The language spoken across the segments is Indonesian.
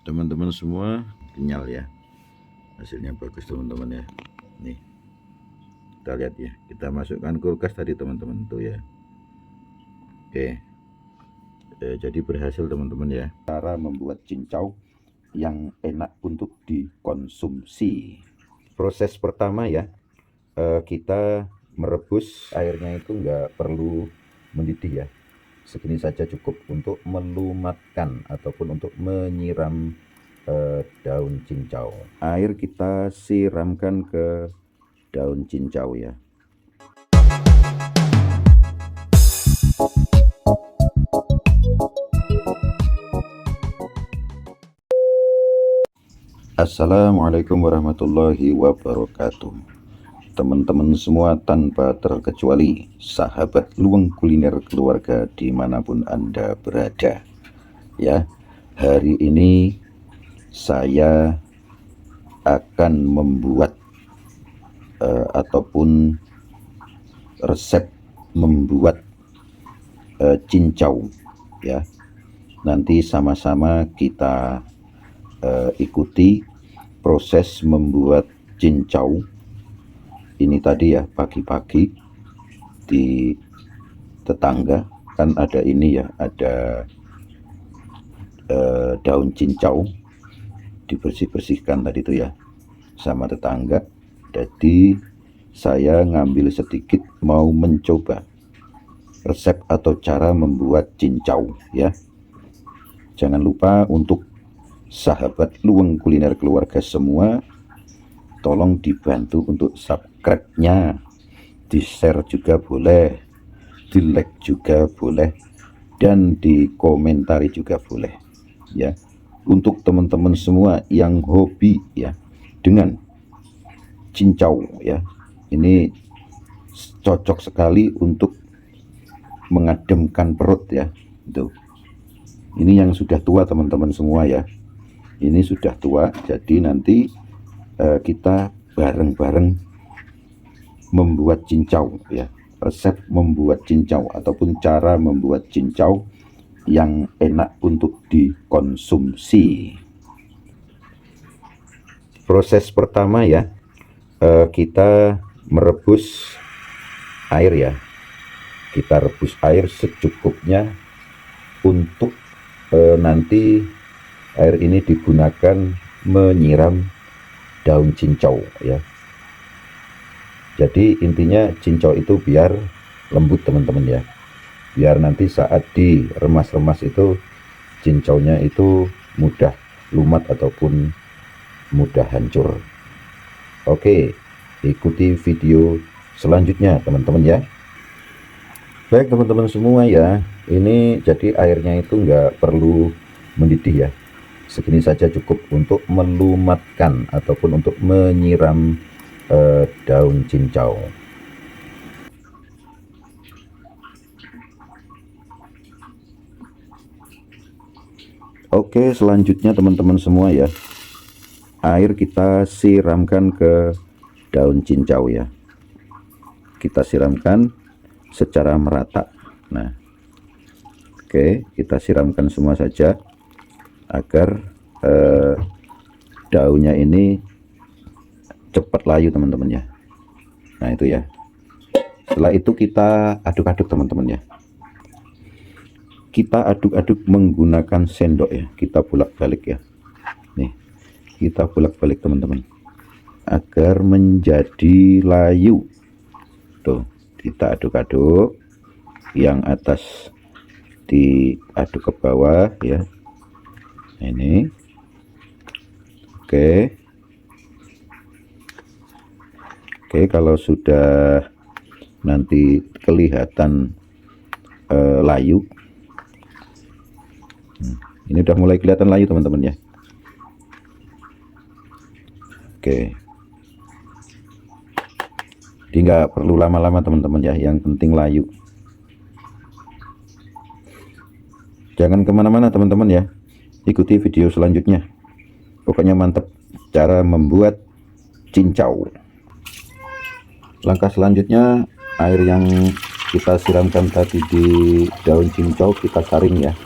teman-teman semua, kenyal ya, hasilnya bagus teman-teman ya. Nih kita lihat ya, kita masukkan kulkas tadi teman-teman tuh ya. Oke, jadi berhasil teman-teman ya. Cara membuat cincau yang enak untuk dikonsumsi. Proses pertama ya, kita merebus airnya itu nggak perlu mendidih ya, segini saja cukup untuk melumatkan ataupun untuk menyiram daun cincau. Air kita siramkan ke daun cincau ya. Assalamualaikum warahmatullahi wabarakatuh. Teman-teman semua tanpa terkecuali, sahabat luang kuliner keluarga dimanapun Anda berada ya, hari ini saya akan membuat ataupun resep membuat cincau ya. Nanti sama-sama kita ikuti proses membuat cincau ini tadi ya. Pagi-pagi di tetangga kan ada ini ya, ada daun cincau dibersih-bersihkan tadi itu ya sama tetangga. Jadi saya ngambil sedikit mau mencoba resep atau cara membuat cincau ya. Jangan lupa untuk sahabat luang kuliner keluarga semua, tolong dibantu untuk subscribe-nya, di-share juga boleh, di-like juga boleh, dan dikomentari juga boleh ya. Untuk teman-teman semua yang hobi ya dengan cincau ya, ini cocok sekali untuk mengademkan perut ya. Tuh, ini yang sudah tua teman-teman semua ya, ini sudah tua. Jadi nanti kita bareng-bareng membuat cincau ya, resep membuat cincau ataupun cara membuat cincau yang enak untuk dikonsumsi. Proses pertama ya, kita merebus air ya. Kita rebus air secukupnya untuk nanti air ini digunakan menyiram daun cincau ya. Jadi intinya cincau itu biar lembut teman-teman ya, biar nanti saat diremas-remas itu cincaunya itu mudah lumat ataupun mudah hancur. Oke, ikuti video selanjutnya teman-teman ya. Baik teman-teman semua ya, ini jadi airnya itu nggak perlu mendidih ya, segini saja cukup untuk melumatkan ataupun untuk menyiram daun cincau. Oke, selanjutnya teman-teman semua ya, air kita siramkan ke daun cincau ya. Kita siramkan secara merata. Nah, oke, kita siramkan semua saja agar daunnya ini cepat layu teman-teman ya. Nah itu ya, setelah itu kita aduk-aduk teman-teman ya. Kita aduk-aduk menggunakan sendok ya, kita bolak-balik ya. Nih, kita bolak-balik teman-teman agar menjadi layu. Tuh, kita aduk-aduk, yang atas diaduk ke bawah ya. Ini oke. Kalau sudah nanti kelihatan layu, ini udah mulai kelihatan layu teman-teman ya. Oke, jadi nggak perlu lama-lama teman-teman ya, yang penting layu. Jangan kemana-mana teman-teman ya, ikuti video selanjutnya. Pokoknya mantap cara membuat cincau. Langkah selanjutnya, air yang kita siramkan tadi di daun cincau kita saring ya.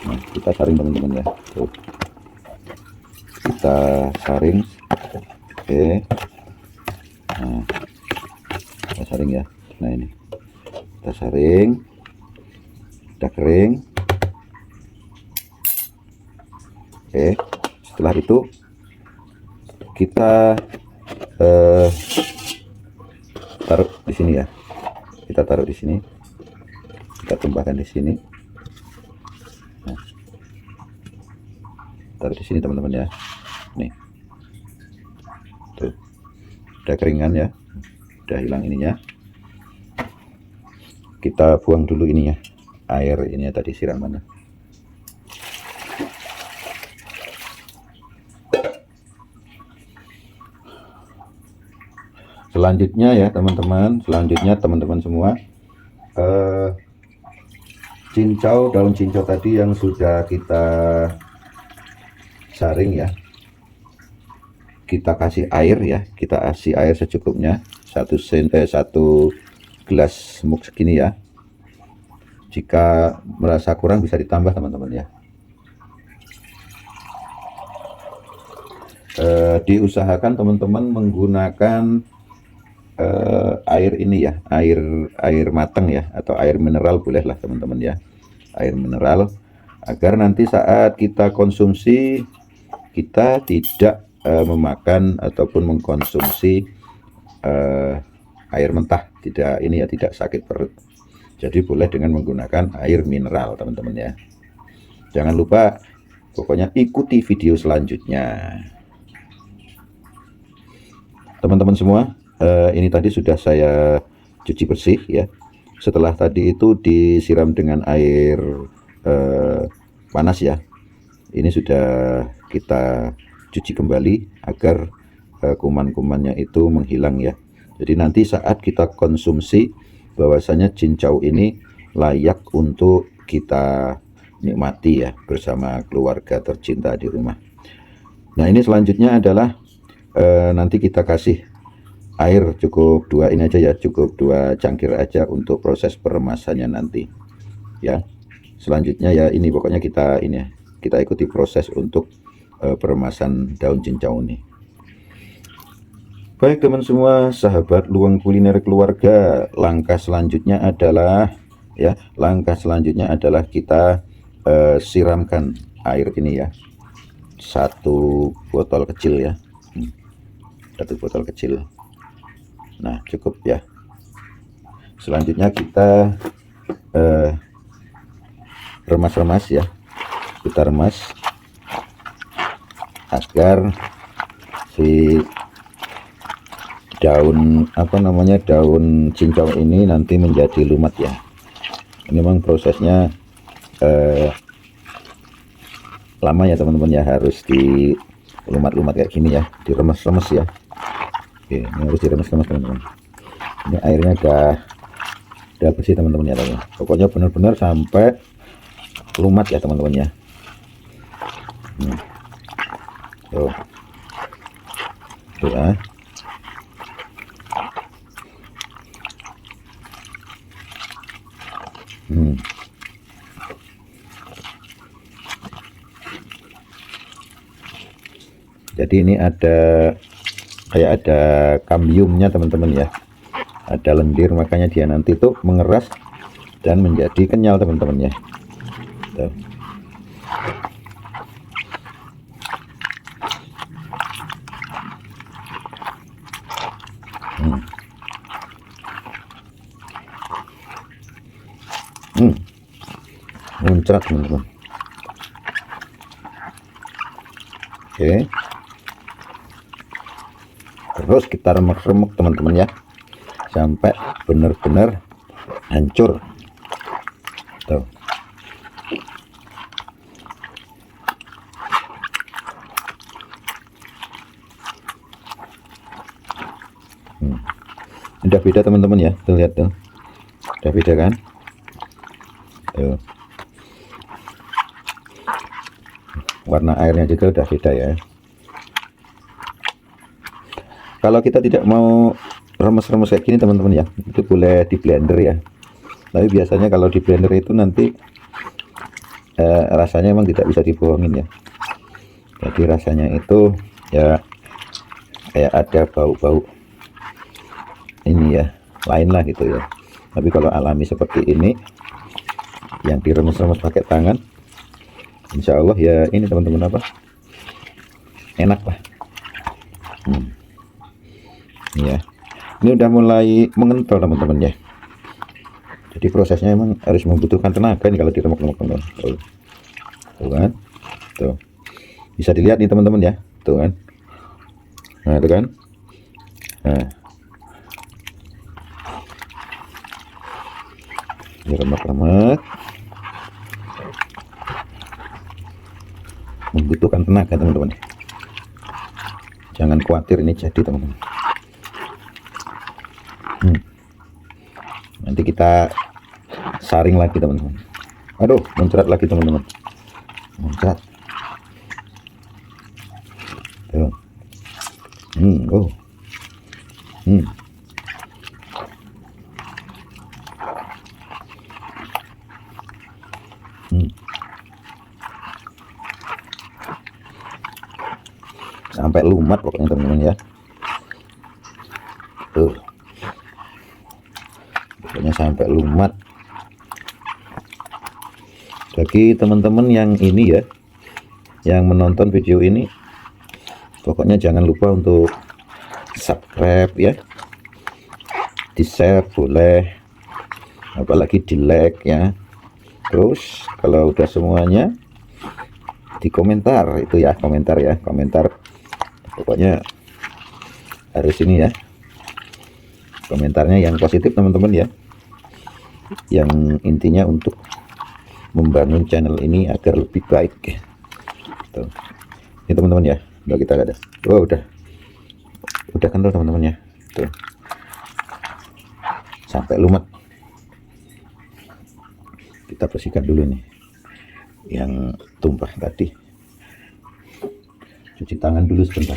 Nah, kita saring teman-teman ya. Tuh. kita saring. Oke, nah kita saring ya. Nah ini kita saring, udah kering. Oke, setelah itu kita taruh di sini ya. Kita taruh di sini, kita tumbahkan di sini. Nah, taruh di sini teman-teman ya. Nih, tuh, udah keringan ya, udah hilang ininya. Kita buang dulu ininya, air ini ya, tadi siramannya. Selanjutnya ya teman-teman, semua, cincau, daun cincau tadi yang sudah kita saring ya, kita kasih air ya, kita kasih air secukupnya, 1 gelas muk segini ya. Jika merasa kurang bisa ditambah teman-teman ya. Diusahakan teman-teman menggunakan air ini ya, air matang ya, atau air mineral boleh lah teman-teman ya, air mineral, agar nanti saat kita konsumsi kita tidak memakan ataupun mengkonsumsi air mentah, tidak ini ya, tidak sakit perut. Jadi boleh dengan menggunakan air mineral teman-teman ya. Jangan lupa, pokoknya ikuti video selanjutnya teman-teman semua. Ini tadi sudah saya cuci bersih ya. Setelah tadi itu disiram dengan air panas ya. Ini sudah kita cuci kembali agar kuman-kumannya itu menghilang ya. Jadi nanti saat kita konsumsi, bahwasanya cincau ini layak untuk kita nikmati ya bersama keluarga tercinta di rumah. Nah ini selanjutnya adalah nanti kita kasih air cukup 2 ini aja ya, cukup 2 cangkir aja untuk proses peremasannya nanti ya. Selanjutnya ya ini pokoknya kita ini ya, kita ikuti proses untuk peremasan daun cincau ini. Baik teman semua, sahabat Luang Kuliner Keluarga, langkah selanjutnya adalah ya, kita siramkan air ini ya, 1 botol kecil ya, 1 botol kecil. Nah cukup ya. Selanjutnya kita remas-remas ya, kita remas agar si daun daun cincau ini nanti menjadi lumat ya. Ini memang prosesnya lama ya teman-teman ya, harus di lumat-lumat kayak gini ya, diremes-remes ya. Oke, ini harus diremes-remes teman-teman. Ini airnya udah bersih teman-teman ya, pokoknya benar-benar sampai lumat ya teman-teman ya. Tuh ya. Jadi ini ada kayak ada kambiumnya teman-teman ya, ada lendir, makanya dia nanti tuh mengeras dan menjadi kenyal teman-teman ya. Tuh. Muncrat teman-teman. Oke, terus kita remek-remek teman-teman ya, sampai benar-benar hancur. Tuh. Udah beda teman-teman ya, tuh lihat tuh, udah beda kan. Tuh. Warna airnya juga udah beda ya. Kalau kita tidak mau remes-remes kayak gini teman-teman ya, itu boleh di blender ya. Tapi biasanya kalau di blender itu nanti rasanya emang tidak bisa dibohongin ya. Jadi rasanya itu ya kayak ada bau-bau ini ya, lain lah gitu ya. Tapi kalau alami seperti ini yang diremes-remes pakai tangan, insya Allah ya ini teman-teman apa, enak lah. Ini ya, ini udah mulai mengental teman-teman ya. Jadi prosesnya emang harus membutuhkan tenaga nih kalau diremek-remek teman-teman. Tuh kan, tuh bisa dilihat nih teman-teman ya, tuh kan. Nah itu kan, nah diremek-remek, membutuhkan tenaga teman-teman. Jangan khawatir ini jadi teman-teman. Nanti kita saring lagi teman-teman. Aduh, muncrat lagi teman-teman, muncrat. Tuh. Oh. Sampai lumat pokoknya teman-teman ya. Tuh. Pokoknya sampai lumat. Bagi teman-teman yang ini ya, yang menonton video ini, pokoknya jangan lupa untuk subscribe ya, di share boleh, apalagi di like ya. Terus kalau udah semuanya di komentar itu ya, komentar pokoknya harus ini ya, komentarnya yang positif teman-teman ya, yang intinya untuk membangun channel ini agar lebih baik. Tuh. Ini teman-teman ya, udah kita ada. Oh udah kental teman-teman ya. Tuh. Sampai lumat. Kita bersihkan dulu nih yang tumpah tadi. Cuci tangan dulu sebentar.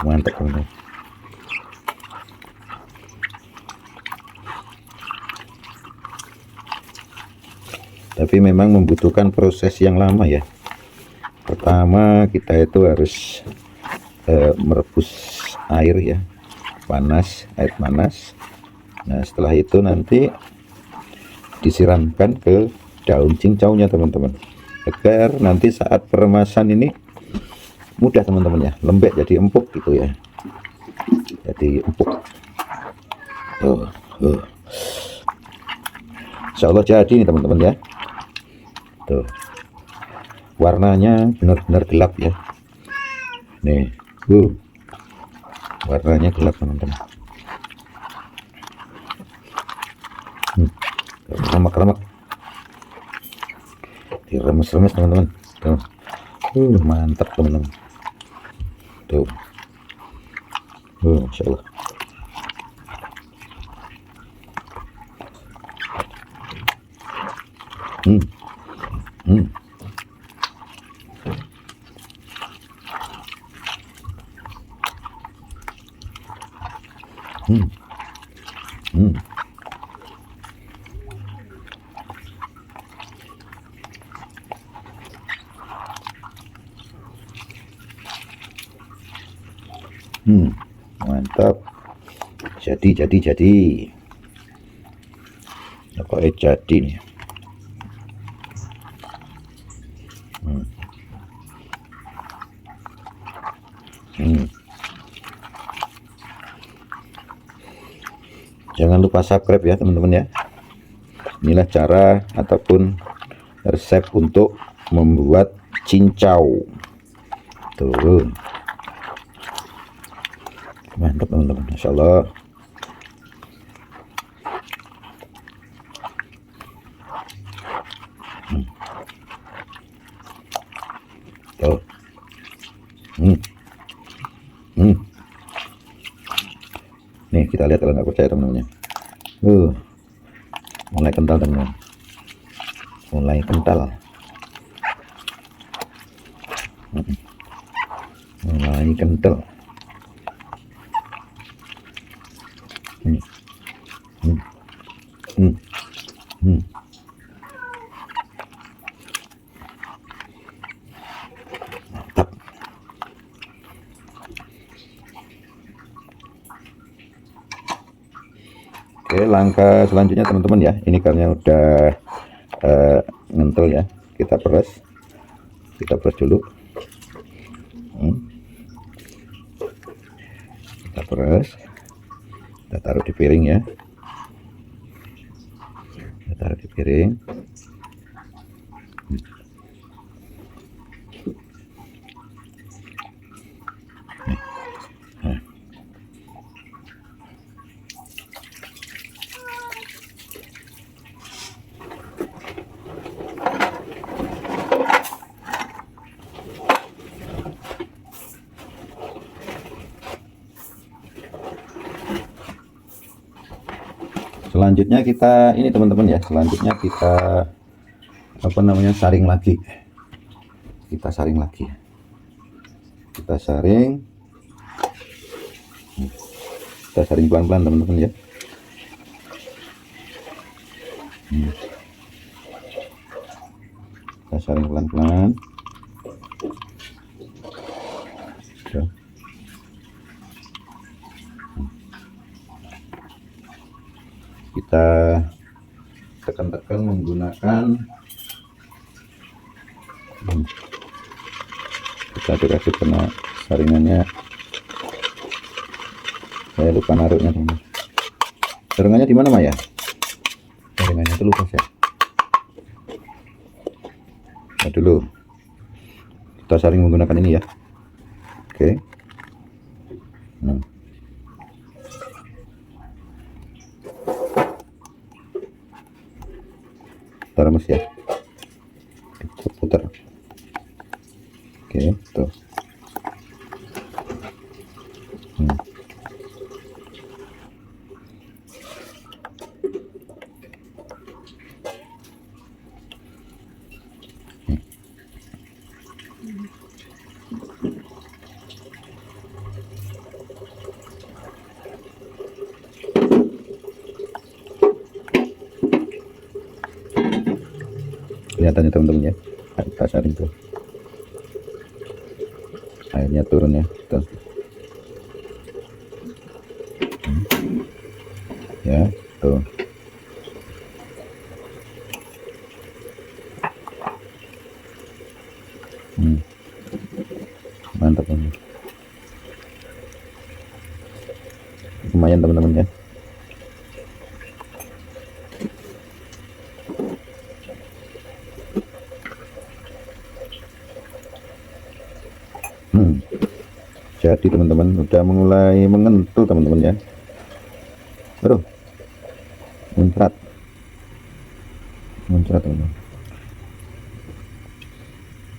Mantap teman-teman. Tapi memang membutuhkan proses yang lama ya. Pertama kita itu harus merebus air ya, air panas. Nah setelah itu nanti disiramkan ke daun cincaunya teman-teman, agar nanti saat peremasan ini mudah teman-teman ya, lembek jadi empuk gitu ya, jadi empuk. Insya Allah jadi nih teman-teman ya. Tuh, warnanya benar-benar gelap ya. Nih, warnanya gelap teman-teman. Remek-remek, diremes-remes teman-teman. Tuh, mantap teman-teman. Tuh, Insya Allah. Mantap. Jadi pokoknya jadi nih. Jangan lupa subscribe ya teman-teman ya. Inilah cara ataupun resep untuk membuat cincau. Tuh, mantap teman-teman, Masya Allah. Tuh. Nih kita lihat kalau nggak percaya teman-teman ya. Mulai kental teman-teman, mulai kental. Mulai kental. langkah selanjutnya teman-teman ya, ini karena udah ngentel ya, kita peres dulu. Kita peres, kita taruh di piring ya, kita taruh di piring. Selanjutnya kita ini teman-teman ya, selanjutnya kita saring lagi. Kita saring lagi. Kita saring pelan-pelan teman-teman ya. Kita saring pelan-pelan. Kita tekan-tekan menggunakan kita aduk-aduk karena saringannya saya lupa naruhnya teman. Saringannya di mana Maya? Saringannya itu lupa ya. Nah, dulu kita saring menggunakan ini ya. Oke. Terus ya, kita putar. Oke, tuh. Kelihatan ya teman-teman ya, kita saring tuh, airnya turun ya tuh. Ya tuh. Mantap ini, lumayan teman-teman ya. Jadi teman-teman udah mulai mengentul teman-teman ya. Aduh, muncrat teman-teman.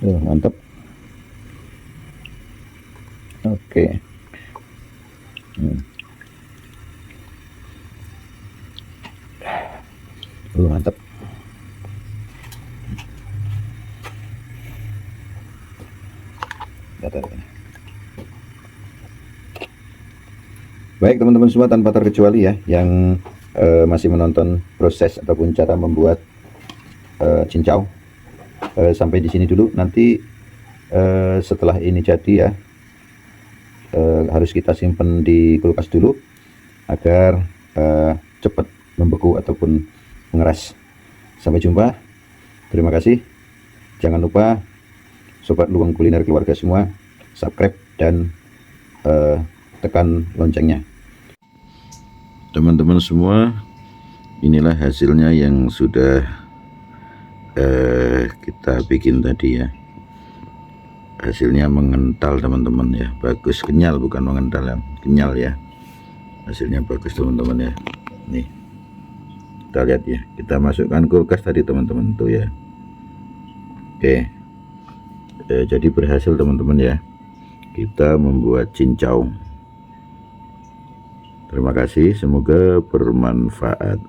Mantap. Oke. Mantap. Baik teman-teman semua, tanpa terkecuali ya yang masih menonton proses ataupun cara membuat cincau, sampai di sini dulu. Nanti setelah ini jadi ya, harus kita simpan di kulkas dulu agar cepat membeku ataupun mengeras. Sampai jumpa, terima kasih. Jangan lupa sobat Luang Kuliner keluarga semua, subscribe dan tekan loncengnya. Teman-teman semua, inilah hasilnya yang sudah kita bikin tadi ya. Hasilnya mengental teman-teman ya, bagus, kenyal, bukan mengental ya, kenyal ya. Hasilnya bagus teman-teman ya. Nih, kita lihat ya, kita masukkan kulkas tadi teman-teman tuh ya. Oke, jadi berhasil teman-teman ya, kita membuat cincau. Terima kasih, semoga bermanfaat.